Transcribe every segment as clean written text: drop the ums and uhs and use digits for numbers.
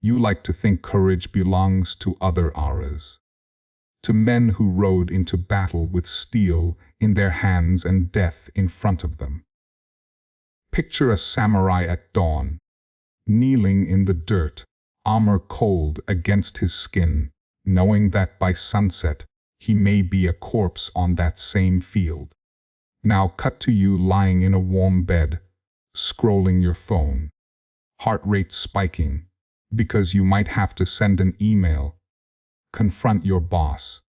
You like to think courage belongs to other auras, to men who rode into battle with steel in their hands and death in front of them. Picture a samurai at dawn, kneeling in the dirt, armor cold against his skin, knowing that by sunset he may be a corpse on that same field. Now cut to you lying in a warm bed, scrolling your phone, heart rate spiking, because you might have to send an email, confront your boss,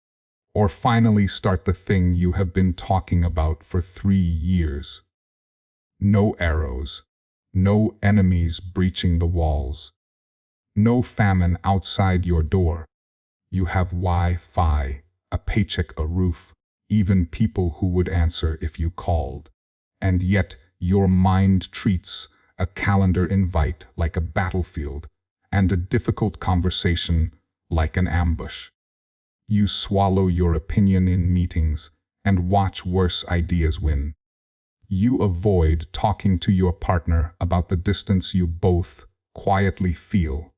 or finally start the thing you have been talking about for 3 years. No arrows, no enemies breaching the walls, no famine outside your door. You have Wi-Fi, a paycheck, a roof, even people who would answer if you called. And yet your mind treats a calendar invite like a battlefield and a difficult conversation like an ambush. You swallow your opinion in meetings and watch worse ideas win. You avoid talking to your partner about the distance you both quietly feel.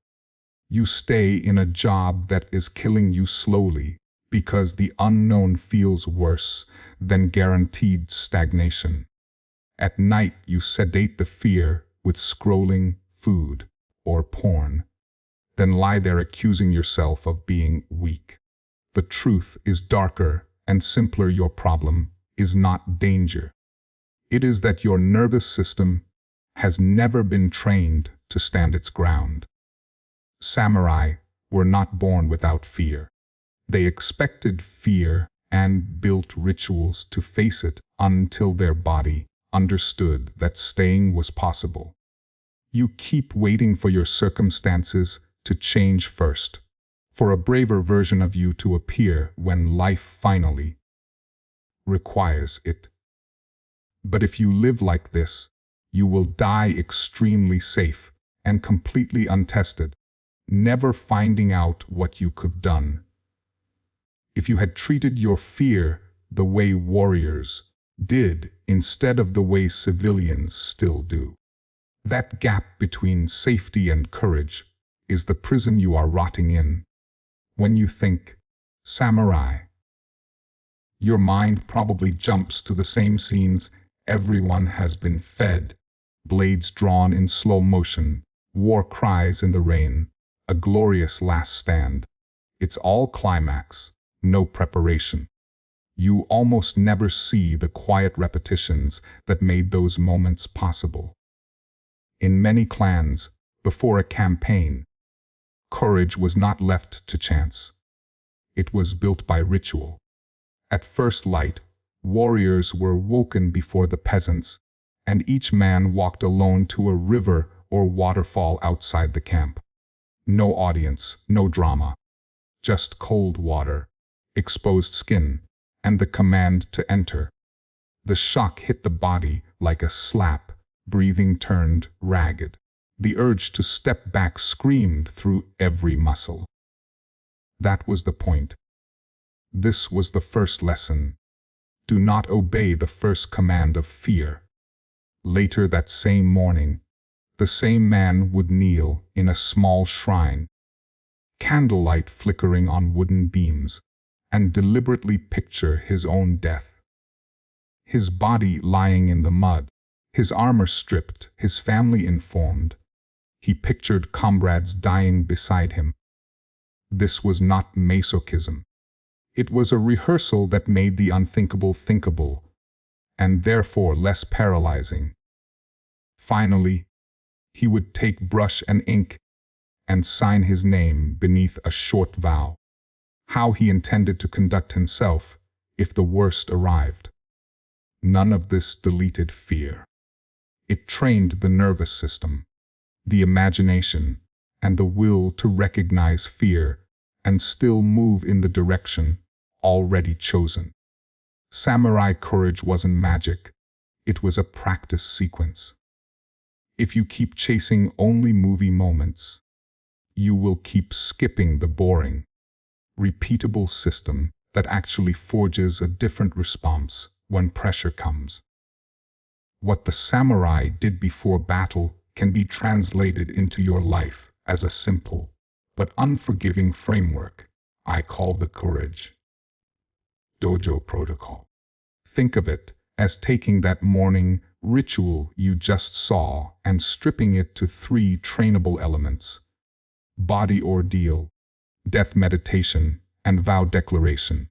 You stay in a job that is killing you slowly because the unknown feels worse than guaranteed stagnation. At night, you sedate the fear with scrolling, food, or porn, then lie there accusing yourself of being weak. The truth is darker and simpler. Your problem is not danger. It is that your nervous system has never been trained to stand its ground. Samurai were not born without fear. They expected fear and built rituals to face it until their body understood that staying was possible. You keep waiting for your circumstances to change first, for a braver version of you to appear when life finally requires it. But if you live like this, you will die extremely safe and completely untested, never finding out what you could have done if you had treated your fear the way warriors did instead of the way civilians still do. That gap between safety and courage is the prison you are rotting in. When you think samurai, your mind probably jumps to the same scenes everyone has been fed: blades drawn in slow motion, war cries in the rain, a glorious last stand. It's all climax, no preparation. You almost never see the quiet repetitions that made those moments possible. In many clans, before a campaign, courage was not left to chance. It was built by ritual. At first light, warriors were woken before the peasants, and each man walked alone to a river or waterfall outside the camp. No audience, no drama, just cold water, exposed skin, and the command to enter. The shock hit the body like a slap, breathing turned ragged. The urge to step back screamed through every muscle. That was the point. This was the first lesson. Do not obey the first command of fear. Later that same morning, the same man would kneel in a small shrine, candlelight flickering on wooden beams, and deliberately picture his own death. His body lying in the mud, his armor stripped, his family informed. He pictured comrades dying beside him. This was not masochism. It was a rehearsal that made the unthinkable thinkable, and therefore less paralyzing. Finally, he would take brush and ink and sign his name beneath a short vow. How he intended to conduct himself if the worst arrived. None of this deleted fear. It trained the nervous system, the imagination, and the will to recognize fear and still move in the direction already chosen. Samurai courage wasn't magic. It was a practice sequence. If you keep chasing only movie moments, you will keep skipping the boring, repeatable system that actually forges a different response when pressure comes. What the samurai did before battle can be translated into your life as a simple but unforgiving framework I call the courage Dojo protocol. Think of it as taking that morning ritual you just saw and stripping it to 3 trainable elements: body ordeal, death meditation, and vow declaration.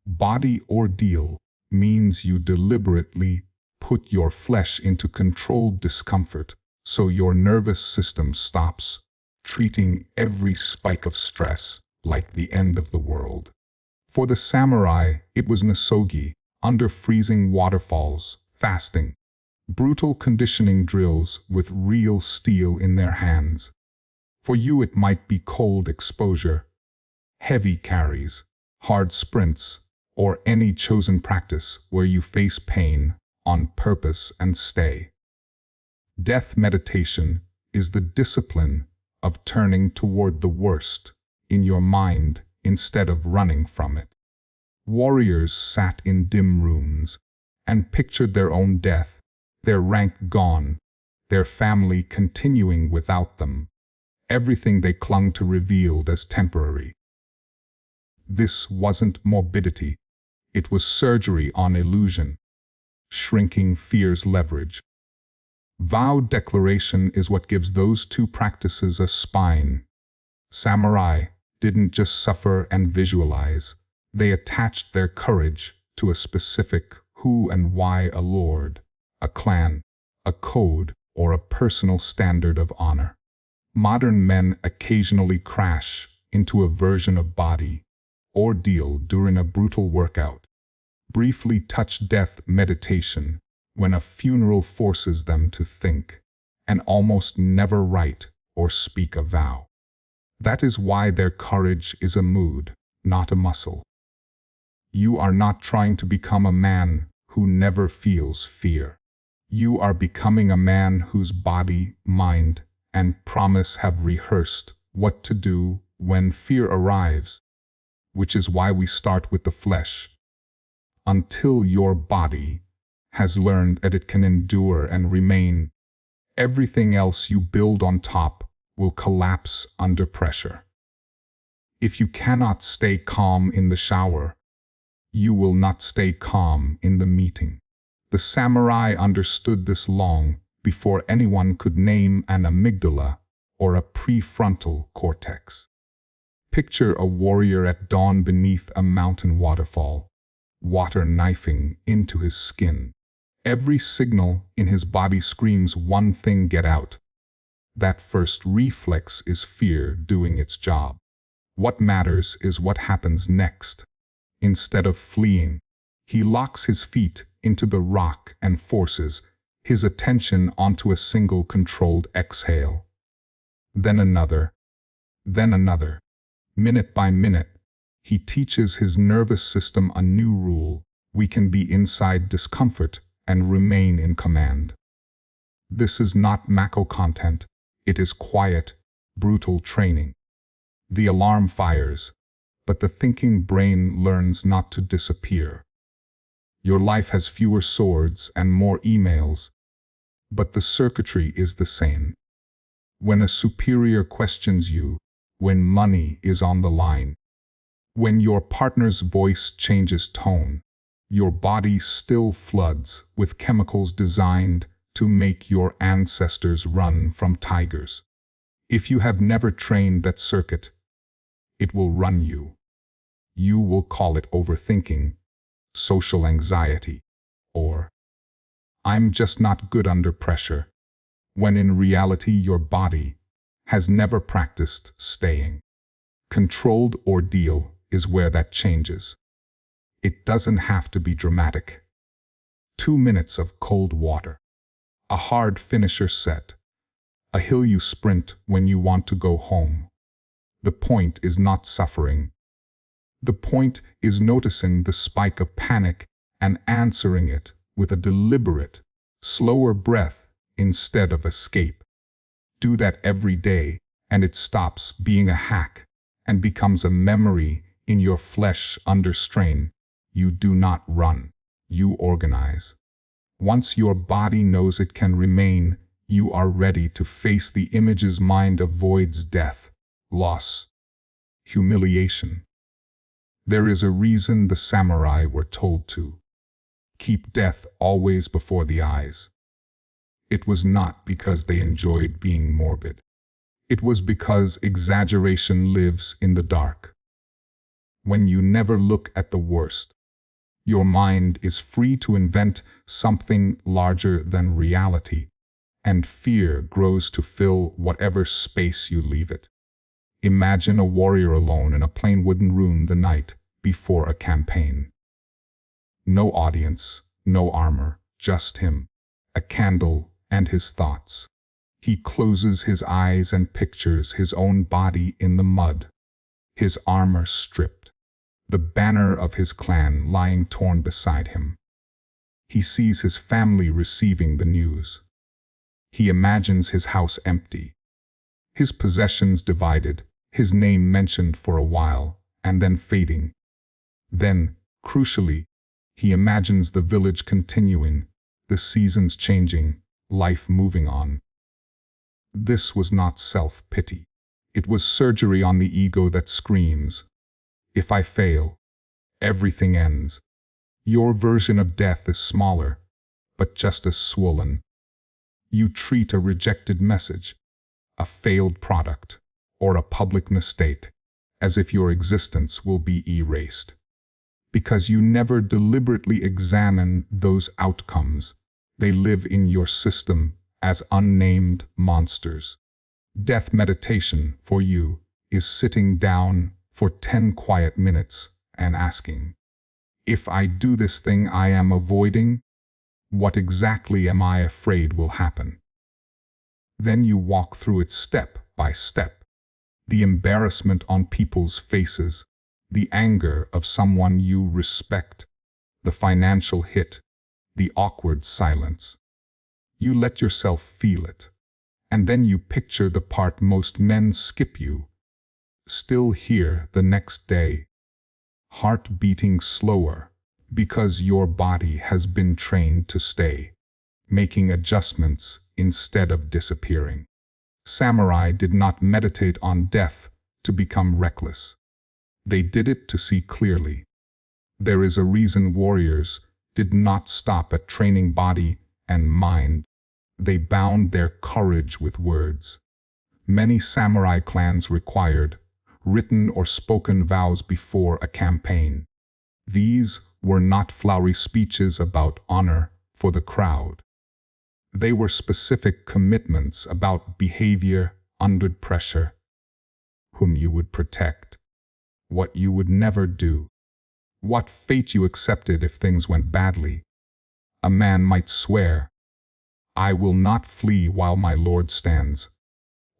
Body ordeal means you deliberately put your flesh into controlled discomfort so your nervous system stops treating every spike of stress like the end of the world. For the samurai, it was nosoghi, under freezing waterfalls, fasting, brutal conditioning drills with real steel in their hands. For you it might be cold exposure, heavy carries, hard sprints, or any chosen practice where you face pain on purpose and stay. Death meditation is the discipline of turning toward the worst in your mind instead of running from it. Warriors sat in dim rooms and pictured their own death, their rank gone, their family continuing without them, everything they clung to revealed as temporary. This wasn't morbidity, it was surgery on illusion, shrinking fear's leverage. Vow declaration is what gives those 2 practices a spine. Samurai didn't just suffer and visualize, they attached their courage to a specific who and why: a lord, a clan, a code, or a personal standard of honor. Modern men occasionally crash into a version of body ordeal during a brutal workout, briefly touch death meditation when a funeral forces them to think, and almost never write or speak a vow. That is why their courage is a mood, not a muscle. You are not trying to become a man who never feels fear. You are becoming a man whose body, mind, and promise have rehearsed what to do when fear arrives, which is why we start with the flesh. Until your body has learned that it can endure and remain, everything else you build on top will collapse under pressure. If you cannot stay calm in the shower, you will not stay calm in the meeting. The samurai understood this long before anyone could name an amygdala or a prefrontal cortex. Picture a warrior at dawn beneath a mountain waterfall, water knifing into his skin. Every signal in his body screams one thing: get out. That first reflex is fear doing its job. What matters is what happens next. Instead of fleeing, he locks his feet into the rock and forces his attention onto a single controlled exhale. Then another, then another. Minute by minute, he teaches his nervous system a new rule: we can be inside discomfort and remain in command. This is not Mako content. It is quiet, brutal training. The alarm fires, but the thinking brain learns not to disappear. Your life has fewer swords and more emails, but the circuitry is the same. When a superior questions you, when money is on the line, when your partner's voice changes tone, your body still floods with chemicals designed to make your ancestors run from tigers. If you have never trained that circuit, it will run you. You will call it overthinking, social anxiety, or I'm just not good under pressure, when in reality your body has never practiced staying. Controlled ordeal is where that changes. It doesn't have to be dramatic. 2 minutes of cold water, a hard finisher set, a hill you sprint when you want to go home. The point is not suffering. The point is noticing the spike of panic and answering it with a deliberate, slower breath instead of escape. Do that every day, and it stops being a hack and becomes a memory in your flesh under strain. You do not run, you organize. Once your body knows it can remain, you are ready to face the image's mind avoids death, loss, humiliation. There is a reason the samurai were told to keep death always before the eyes. It was not because they enjoyed being morbid. It was because exaggeration lives in the dark. When you never look at the worst, your mind is free to invent something larger than reality, and fear grows to fill whatever space you leave it. Imagine a warrior alone in a plain wooden room the night before a campaign. No audience, no armor, just him, a candle, and his thoughts. He closes his eyes and pictures his own body in the mud, his armor stripped, the banner of his clan lying torn beside him. He sees his family receiving the news. He imagines his house empty, his possessions divided, his name mentioned for a while, and then fading. Then, crucially, he imagines the village continuing, the seasons changing, life moving on. This was not self-pity. It was surgery on the ego that screams, "If I fail, everything ends." Your version of death is smaller, but just as swollen. You treat a rejected message, a failed product, or a public mistake as if your existence will be erased. Because you never deliberately examine those outcomes, they live in your system as unnamed monsters. Death meditation for you is sitting down for 10 quiet minutes and asking, if I do this thing I am avoiding, what exactly am I afraid will happen? Then you walk through it step by step. The embarrassment on people's faces, the anger of someone you respect, the financial hit, the awkward silence. You let yourself feel it, and then you picture the part most men skip you, still here the next day, heart beating slower because your body has been trained to stay, making adjustments instead of disappearing. Samurai did not meditate on death to become reckless. They did it to see clearly. There is a reason warriors did not stop at training body and mind. They bound their courage with words. Many samurai clans required written or spoken vows before a campaign. These were not flowery speeches about honor for the crowd. They were specific commitments about behavior under pressure, whom you would protect, what you would never do, what fate you accepted if things went badly. A man might swear, "I will not flee while my Lord stands,"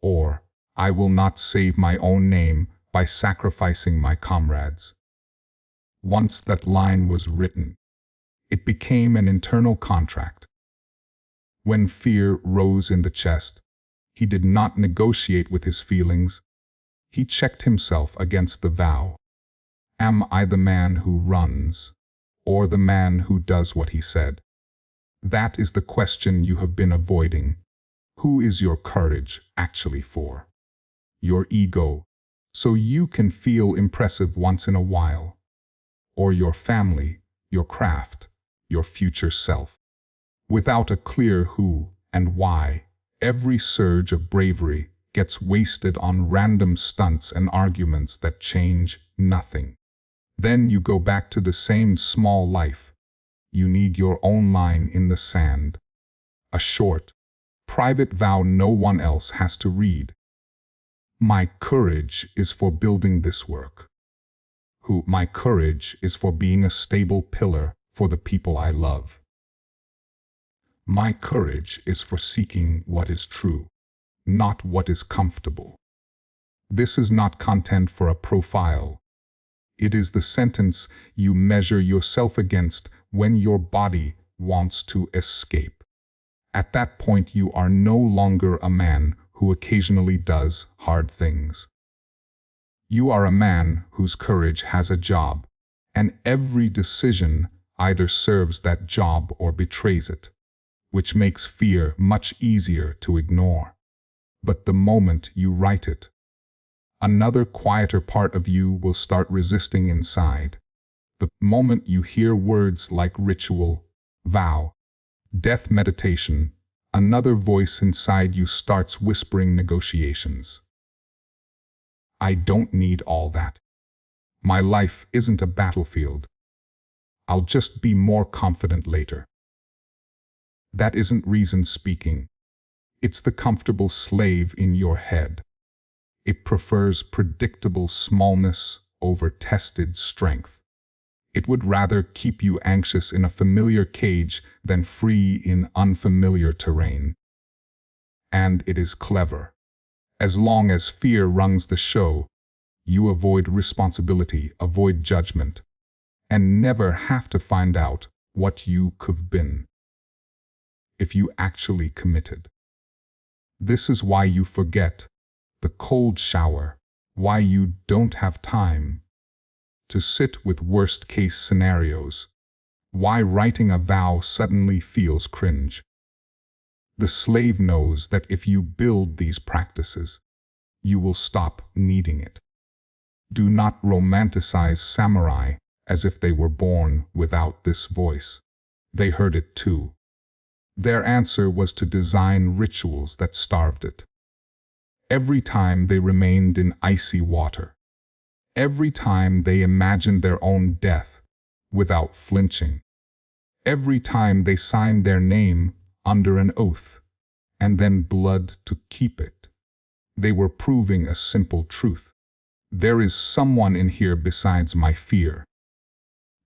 or "I will not save my own name by sacrificing my comrades." Once that line was written, it became an internal contract. When fear rose in the chest, he did not negotiate with his feelings. He checked himself against the vow. Am I the man who runs, or the man who does what he said? That is the question you have been avoiding. Who is your courage actually for? Your ego, so you can feel impressive once in a while? Or your family, your craft, your future self? Without a clear who and why, every surge of bravery gets wasted on random stunts and arguments that change nothing. Then you go back to the same small life. You need your own line in the sand. A short, private vow no one else has to read. My courage is for building this work. My courage is for being a stable pillar for the people I love. My courage is for seeking what is true, not what is comfortable. This is not content for a profile. It is the sentence you measure yourself against when your body wants to escape. At that point, you are no longer a man who occasionally does hard things. You are a man whose courage has a job, and every decision either serves that job or betrays it. which makes fear much easier to ignore. But the moment you write it, another quieter part of you will start resisting inside. The moment you hear words like ritual, vow, death meditation, another voice inside you starts whispering negotiations. I don't need all that. My life isn't a battlefield. I'll just be more confident later. That isn't reason speaking. It's the comfortable slave in your head. It prefers predictable smallness over tested strength. It would rather keep you anxious in a familiar cage than free in unfamiliar terrain. And it is clever. As long as fear runs the show, you avoid responsibility, avoid judgment, and never have to find out what you could have been if you actually committed. This is why you forget the cold shower, why you don't have time to sit with worst-case scenarios, why writing a vow suddenly feels cringe. The slave knows that if you build these practices, you will stop needing it. Do not romanticize samurai as if they were born without this voice. They heard it too. Their answer was to design rituals that starved it. Every time they remained in icy water, every time they imagined their own death without flinching, every time they signed their name under an oath and then blood to keep it, they were proving a simple truth. There is someone in here besides my fear.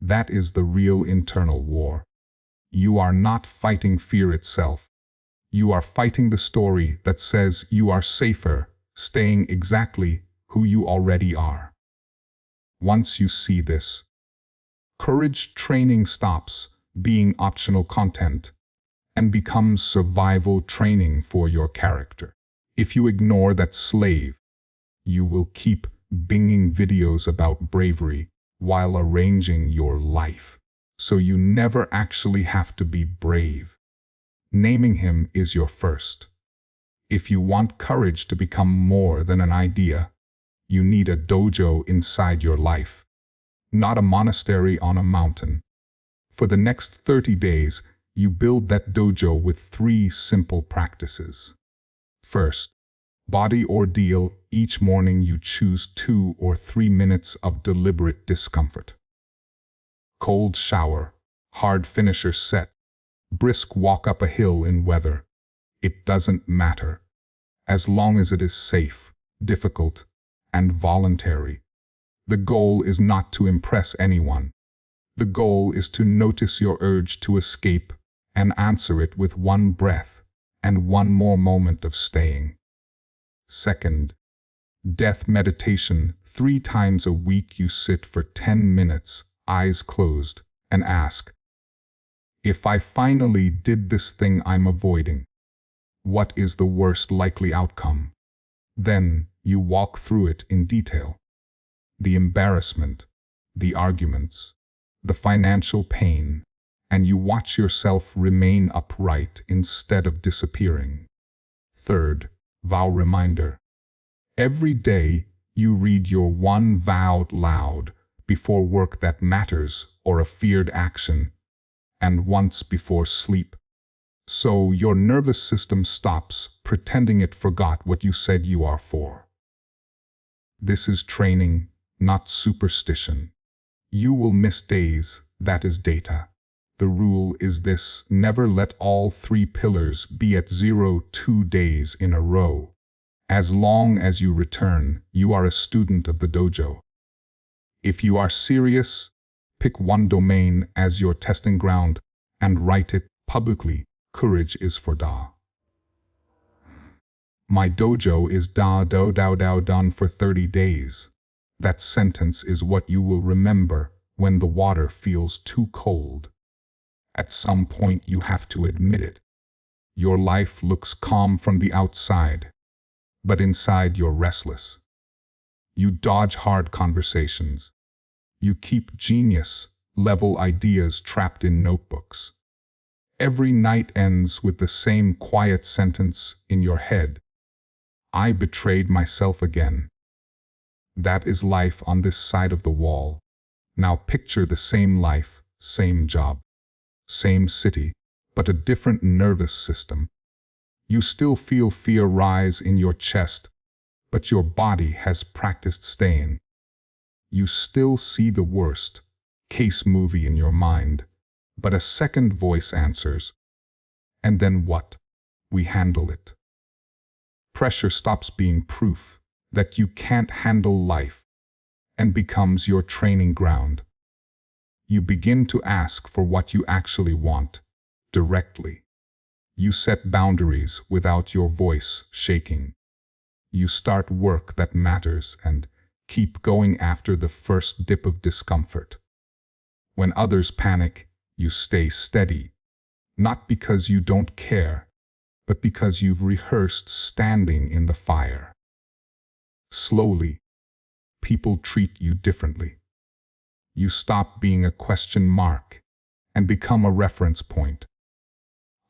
That is the real internal war. You are not fighting fear itself. You are fighting the story that says you are safer staying exactly who you already are. Once you see this, courage training stops being optional content and becomes survival training for your character. If you ignore that slave, you will keep binging videos about bravery while arranging your life, so you never actually have to be brave. Naming him is your first. If you want courage to become more than an idea, you need a dojo inside your life, not a monastery on a mountain. For the next 30 days, you build that dojo with 3 simple practices. First, body ordeal. Each morning you choose 2 or 3 minutes of deliberate discomfort. Cold shower, hard finisher set, brisk walk up a hill in weather. It doesn't matter, as long as it is safe, difficult, and voluntary. The goal is not to impress anyone. The goal is to notice your urge to escape and answer it with 1 breath and 1 more moment of staying. Second, death meditation. 3 times a week you sit for 10 minutes, eyes closed, and ask, if I finally did this thing I'm avoiding, what is the worst likely outcome? Then you walk through it in detail. The embarrassment, the arguments, the financial pain, and you watch yourself remain upright instead of disappearing. Third, vow reminder. Every day you read your 1 vow out loud before work that matters or a feared action, and once before sleep. So your nervous system stops pretending it forgot what you said you are for. This is training, not superstition. You will miss days, that is data. The rule is this: never let all 3 pillars be at 0 2 days in a row. As long as you return, you are a student of the dojo. If you are serious, pick 1 domain as your testing ground and write it publicly. Courage is for Da. My dojo is done for 30 days. That sentence is what you will remember when the water feels too cold. At some point you have to admit it. Your life looks calm from the outside, but inside you're restless. You dodge hard conversations. You keep genius-level ideas trapped in notebooks. Every night ends with the same quiet sentence in your head. I betrayed myself again. That is life on this side of the wall. Now picture the same life, same job, same city, but a different nervous system. You still feel fear rise in your chest, but your body has practiced staying. You still see the worst case movie in your mind, but a second voice answers. And then what? We handle it. Pressure stops being proof that you can't handle life and becomes your training ground. You begin to ask for what you actually want, directly. You set boundaries without your voice shaking. You start work that matters and keep going after the first dip of discomfort. When others panic, you stay steady, not because you don't care, but because you've rehearsed standing in the fire. Slowly, people treat you differently. You stop being a question mark and become a reference point.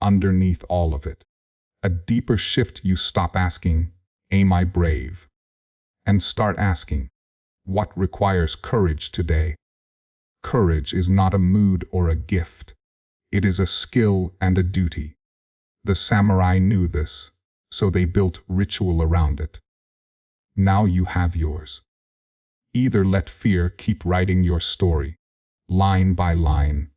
Underneath all of it, a deeper shift. You stop asking, "Am I brave?" and start asking, "What requires courage today?" Courage is not a mood or a gift. It is a skill and a duty. The samurai knew this, so they built ritual around it. Now you have yours. Either let fear keep writing your story, line by line,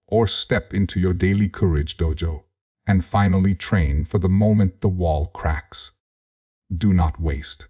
or step into your daily courage dojo and finally train for the moment the wall cracks. Do not waste